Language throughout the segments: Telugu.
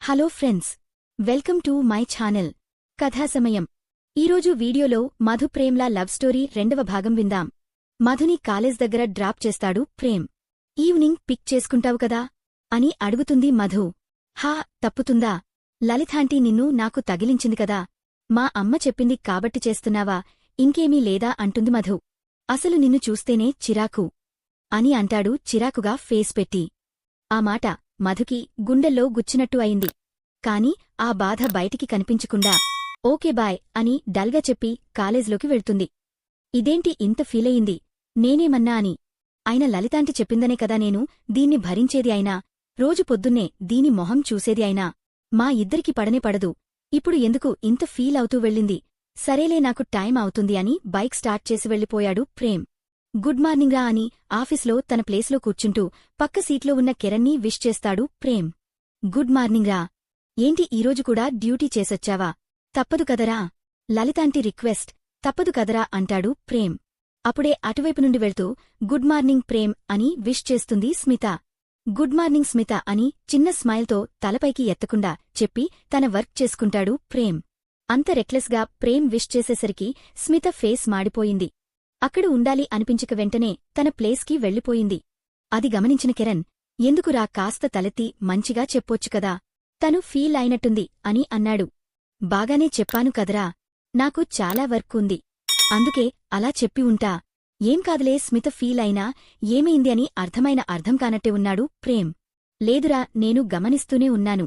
Hello friends, welcome to my channel కథా సమయం. ఈరోజు వీడియోలో మధు ప్రేమ్ల లవ్ స్టోరీ రెండవ భాగం విందాం. మధుని కాలేజ్ దగ్గర డ్రాప్ చేస్తాడు ప్రేమ్. ఈవినింగ్ పిక్ చేసుకుంటావు కదా అని అడుగుతుంది మధు. హా, తప్పుతుందా? లలితాంటీ నిన్ను నాకు తగిలించింది కదా, మా అమ్మ చెప్పింది కాబట్టి చేస్తున్నావా, ఇంకేమీ లేదా అంటుంది మధు. అసలు నిన్ను చూస్తేనే చిరాకు అని అంటాడు చిరాకుగా ఫేస్ పెట్టి. ఆ మాట మధుకి గుండెల్లో గుచ్చినట్టు అయింది. కాని ఆ బాధ బయటికి కనిపించకుండా ఓకే బాయ్ అని డల్గా చెప్పి కాలేజ్లోకి వెళ్తుంది. ఇదేంటి ఇంత ఫీలయింది, నేనేమన్నా అని? అయిన లలితాంటి చెప్పిందనే కదా నేను దీన్ని భరించేది అయినా, రోజు పొద్దున్నే దీని మొహం చూసేది అయినా మా ఇద్దరికి పడనే పడదు. ఇప్పుడు ఎందుకు ఇంత ఫీల్ అవుతూ వెళ్ళింది? సరేలే, నాకు టైం అవుతుంది అని బైక్ స్టార్ట్ చేసి వెళ్ళిపోయాడు ప్రేమ్. గుడ్ మార్నింగ్ రా అని ఆఫీస్లో తన ప్లేస్లో కూర్చుంటూ పక్క సీట్లో ఉన్న కిరణ్ని విష్ చేస్తాడు ప్రేమ్. గుడ్ మార్నింగ్ రా, ఏంటి ఈరోజు కూడా డ్యూటీ చేసొచ్చావా? తప్పదు కదరా. లలితాంటి రిక్వెస్ట్, తప్పదు కదరా అంటాడు ప్రేమ్. అప్పుడే అటువైపు నుండి వెళ్తూ గుడ్ మార్నింగ్ ప్రేమ్ అని విష్ చేస్తుంది స్మిత. గుడ్ మార్నింగ్ స్మిత అని చిన్న స్మైల్తో తలపైకి ఎత్తకుండా చెప్పి తన వర్క్ చేసుకుంటాడు ప్రేమ్. అంత రెక్లెస్గా ప్రేమ్ విష్ చేసేసరికి స్మిత ఫేస్ మాడిపోయింది. అక్కడ ఉండాలి అనిపించక వెంటనే తన ప్లేస్కి వెళ్ళిపోయింది. అది గమనించిన కిరణ్, ఎందుకురా, కాస్త తలెత్తి మంచిగా చెప్పొచ్చు కదా, తను ఫీల్ అయినట్టుంది అని అన్నాడు. బాగానే చెప్పాను కదరా, నాకు చాలా వర్క్ ఉంది, అందుకే అలా చెప్పి ఉంటా. ఏం కాదులే స్మిత ఫీల్ అయినా ఏమైంది అని అర్థం కానట్టే ఉన్నాడు ప్రేమ్. లేదురా, నేను గమనిస్తూనే ఉన్నాను.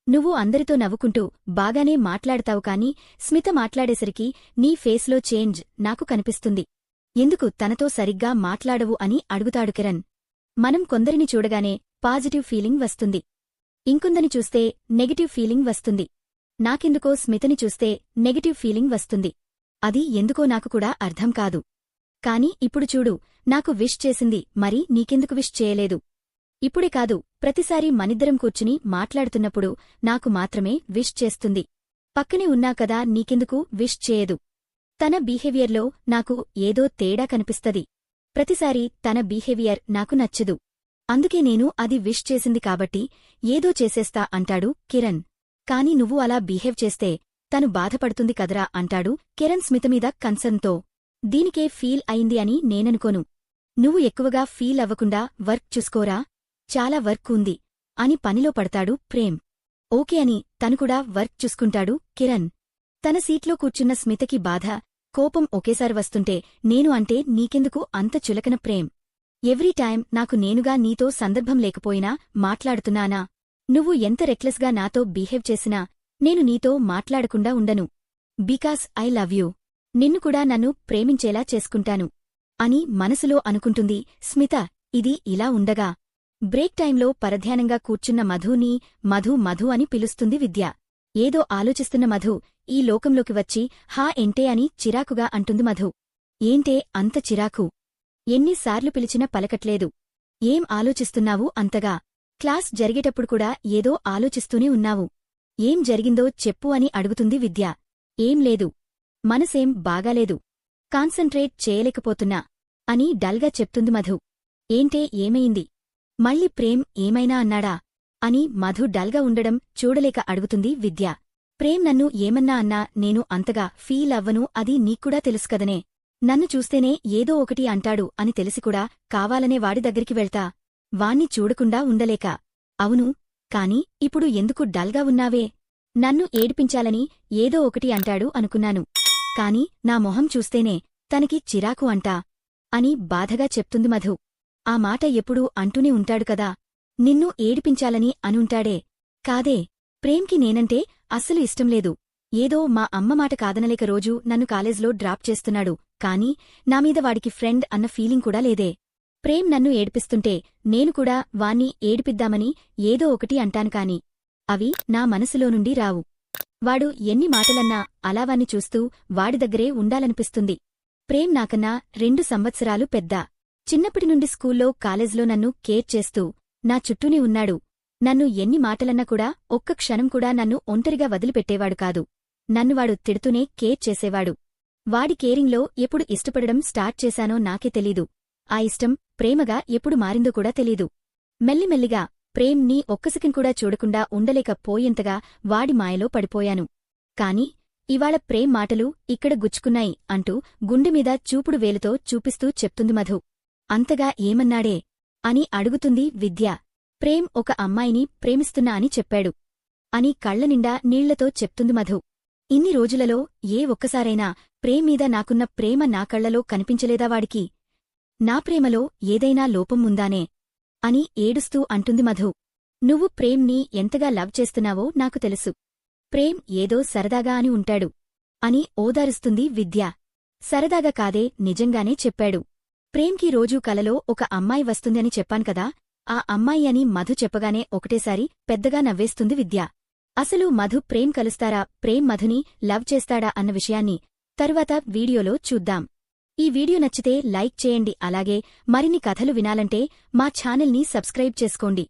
నువ్వు అందరితో నవ్వుకుంటూ బాగానే మాట్లాడతావు కాని స్మిత మాట్లాడేసరికి నీ ఫేస్లో చేంజ్ నాకు కనిపిస్తుంది. ఎందుకు తనతో సరిగ్గా మాట్లాడవు అని అడుగుతాడు కిరణ్. మనం కొందరిని చూడగానే పాజిటివ్ ఫీలింగ్ వస్తుంది, ఇంకొందని చూస్తే నెగటివ్ ఫీలింగ్ వస్తుంది. నాకెందుకో స్మితని చూస్తే నెగటివ్ ఫీలింగ్ వస్తుంది. అది ఎందుకో నాకు కూడా అర్థం కాదు. కాని ఇప్పుడు చూడు, నాకు విష్ చేసింది, మరి నీకెందుకు విష్ చేయలేదు? ఇప్పుడే కాదు, ప్రతిసారీ మనిద్దరం కూర్చుని మాట్లాడుతున్నప్పుడు నాకు మాత్రమే విష్ చేస్తుంది. పక్కనే ఉన్నా కదా, నీకెందుకు విష్ చేయదు? తన బిహేవియర్లో నాకు ఏదో తేడా కనిపిస్తది. ప్రతిసారీ తన బిహేవియర్ నాకు నచ్చదు. అందుకే నేను అది విష్ చేసింది కాబట్టి ఏదో చేసేస్తా అంటాడు కిరణ్. కాని నువ్వు అలా బిహేవ్ చేస్తే తను బాధపడుతుంది కదరా అంటాడు కిరణ్ స్మితమీద కన్సర్న్తో. దీనికే ఫీల్ అయింది అని నేననుకోను. నువ్వు ఎక్కువగా ఫీల్ అవ్వకుండా వర్క్ చూసుకోరా, చాలా వర్క్ ఉంది అని పనిలో పడతాడు ప్రేమ్. ఓకే అని తను కూడా వర్క్ చూసుకుంటాడు కిరణ్. తన సీట్లో కూర్చున్న స్మితకి బాధ, కోపం ఒకేసారి వస్తుంటే నేను అంటే నీకెందుకు అంత చులకన ప్రేమ్? ఎవ్రీ టైం నాకు నేనుగా నీతో సందర్భం లేకపోయినా మాట్లాడుతున్నానా? నువ్వు ఎంత రెక్లెస్గా నాతో బిహేవ్ చేసినా నేను నీతో మాట్లాడకుండా ఉండను. Because I love you. నిన్ను కూడా నన్ను ప్రేమించేలా చేసుకుంటాను అని మనసులో అనుకుంటుంది స్మిత. ఇది ఇలా ఉండగా బ్రేక్ టైంలో పరధ్యానంగా కూర్చున్న మధుని మధు మధు అని పిలుస్తుంది విద్య. ఏదో ఆలోచిస్తున్న మధు ఈ లోకంలోకి వచ్చి హా ఎంటే అని చిరాకుగా అంటుంది మధు. ఏంటే అంత చిరాకు? ఎన్నిసార్లు పిలిచినా పలకట్లేదు. ఏం ఆలోచిస్తున్నావు అంతగా? క్లాస్ జరిగేటప్పుడు కూడా ఏదో ఆలోచిస్తూనే ఉన్నావు. ఏం జరిగిందో చెప్పు అని అడుగుతుంది విద్య. ఏం లేదు, మనసేం బాగాలేదు, కాన్సంట్రేట్ చేయలేకపోతున్నా అని డల్గా చెప్తుంది మధు. ఏంటే ఏమైంది? మళ్ళీ ప్రేమ్ ఏమైనా అన్నాడా అని మధు డల్గా ఉండడం చూడలేక అడుగుతుంది విద్య. ప్రేమ్ నన్ను ఏమన్నా అన్నా నేను అంతగా ఫీల్ అవ్వను, అది నీక్కూడా తెలుసుకదనే. నన్ను చూస్తేనే ఏదో ఒకటి అంటాడు అని తెలిసికూడా కావాలనే వాడి దగ్గరికి వెళ్తా, వాణ్ణి చూడకుండా ఉండలేక. అవును, కాని ఇప్పుడు ఎందుకు డల్గా ఉన్నావే? నన్ను ఏడిపించాలని ఏదో ఒకటి అంటాడు అనుకున్నాను, కాని నా మొహం చూస్తేనే తనకి చిరాకు అంటా అని బాధగా చెప్తుంది మధు. ఆ మాట ఎప్పుడూ అంటూనే ఉంటాడు కదా, నిన్ను ఏడిపించాలని అనుంటాడే. కాదే, ప్రేమ్కి నేనంటే అస్సలు ఇష్టంలేదు. ఏదో మా అమ్మ మాట కాదనలేక రోజూ నన్ను కాలేజ్లో డ్రాప్ చేస్తున్నాడు, కాని నామీద వాడికి ఫ్రెండ్ అన్న ఫీలింగ్ కూడా లేదే. ప్రేమ్ నన్ను ఏడిపిస్తుంటే నేను కూడా వాణ్ణి ఏడిపిద్దామని ఏదో ఒకటి అంటాను కాని అవి నా మనసులో నుండి రావు. వాడు ఎన్ని మాటలన్నా అలా వాణ్ణి చూస్తూ వాడి దగ్గరే ఉండాలనిపిస్తుంది. ప్రేమ్ నాకన్నా 2 సంవత్సరాలు పెద్ద. చిన్నప్పటినుండి స్కూల్లో కాలేజ్లో నన్ను కేర్ చేస్తూ నా చుట్టూనే ఉన్నాడు. నన్ను ఎన్ని మాటలన్నా కూడా ఒక్క క్షణం కూడా నన్ను ఒంటరిగా వదిలిపెట్టేవాడు కాదు. నన్ను వాడు తిడుతూనే కేర్ చేసేవాడు. వాడి కేరింగ్లో ఎప్పుడు ఇష్టపడడం స్టార్ట్ చేశానో నాకే తెలీదు. ఆ ఇష్టం ప్రేమగా ఎప్పుడు మారిందో కూడా తెలీదు. మెల్లిమెల్లిగా ప్రేమ్ని ఒక్క సెకండ్ కూడా చూడకుండా ఉండలేకపోయేంతగా వాడి మాయలో పడిపోయాను. కాని ఇవాళ ప్రేమ్ మాటలు ఇక్కడ గుచ్చుకున్నాయి అంటూ గుండెమీద చూపుడు వేలుతో చూపిస్తూ చెప్తుంది మధు. అంతగా ఏమన్నాడే అని అడుగుతుంది విద్య. ప్రేమ్ ఒక అమ్మాయిని ప్రేమిస్తున్నా అని చెప్పాడు అని కళ్లనిండా నీళ్లతో చెప్తుంది మధు. ఇన్ని రోజులలో ఏ ఒక్కసారైనా ప్రేమ్ మీద నాకున్న ప్రేమ నా కళ్లలో కనిపించలేదా వాడికి? నా ప్రేమలో ఏదైనా లోపం ఉందానే అని ఏడుస్తూ అంటుంది మధు. నువ్వు ప్రేమ్ని ఎంతగా లవ్ చేస్తున్నావో నాకు తెలుసు. ప్రేమ్ ఏదో సరదాగా అని ఉంటాడు అని ఓదారుస్తుంది విద్య. సరదాగా కాదే, నిజంగానే చెప్పాడు. ప్రేమ్కి రోజూ కలలో ఒక అమ్మాయి వస్తుందని చెప్పాన్కదా, ఆ అమ్మాయి అని మధు చెప్పగానే ఒకటేసారి పెద్దగా నవ్వేస్తుంది విద్య. అసలు మధు ప్రేమ్ కలుస్తారా, ప్రేమ్ మధుని లవ్ చేస్తాడా అన్న విషయాన్ని తరువాత వీడియోలో చూద్దాం. ఈ వీడియో నచ్చితే లైక్ చేయండి. అలాగే మరిన్ని కథలు వినాలంటే మా ఛానల్ని సబ్స్క్రైబ్ చేసుకోండి.